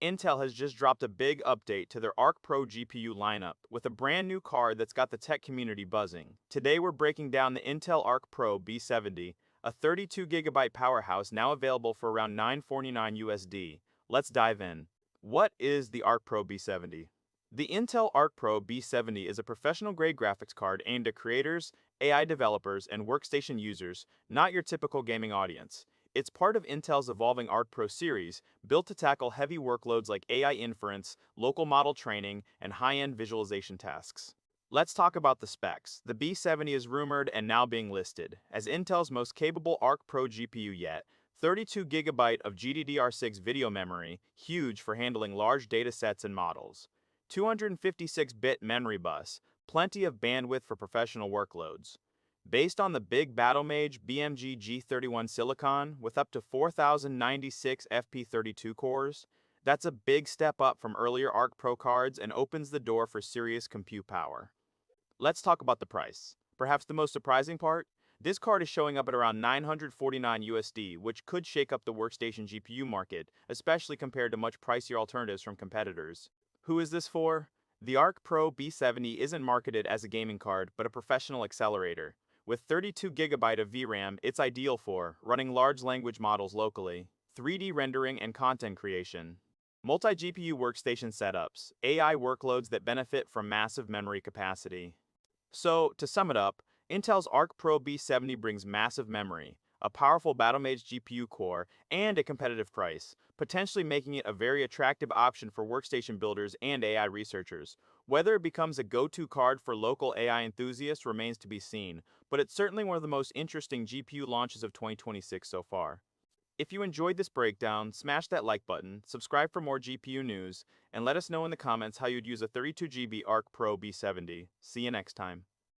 Intel has just dropped a big update to their Arc Pro GPU lineup with a brand new card that's got the tech community buzzing. Today we're breaking down the Intel Arc Pro B70, a 32GB powerhouse now available for around $949 USD. Let's dive in. What is the Arc Pro B70? The Intel Arc Pro B70 is a professional-grade graphics card aimed at creators, AI developers, and workstation users, not your typical gaming audience. It's part of Intel's evolving Arc Pro series, built to tackle heavy workloads like AI inference, local model training, and high-end visualization tasks. Let's talk about the specs. The B70 is rumored and now being listed as Intel's most capable Arc Pro GPU yet. 32GB of GDDR6 video memory, huge for handling large datasets and models. 256-bit memory bus, plenty of bandwidth for professional workloads. Based on the big Battlemage BMG G31 Silicon with up to 4096 FP32 cores, that's a big step up from earlier Arc Pro cards and opens the door for serious compute power. Let's talk about the price. Perhaps the most surprising part? This card is showing up at around 949 USD, which could shake up the workstation GPU market, especially compared to much pricier alternatives from competitors. Who is this for? The Arc Pro B70 isn't marketed as a gaming card, but a professional accelerator. With 32GB of VRAM, it's ideal for running large language models locally, 3D rendering and content creation, multi-GPU workstation setups, AI workloads that benefit from massive memory capacity. So, to sum it up, Intel's Arc Pro B70 brings massive memory, a powerful Battlemage GPU core, and a competitive price, potentially making it a very attractive option for workstation builders and AI researchers. Whether it becomes a go-to card for local AI enthusiasts remains to be seen, but it's certainly one of the most interesting GPU launches of 2026 so far. If you enjoyed this breakdown, smash that like button, subscribe for more GPU news, and let us know in the comments how you'd use a 32GB Arc Pro B70. See you next time.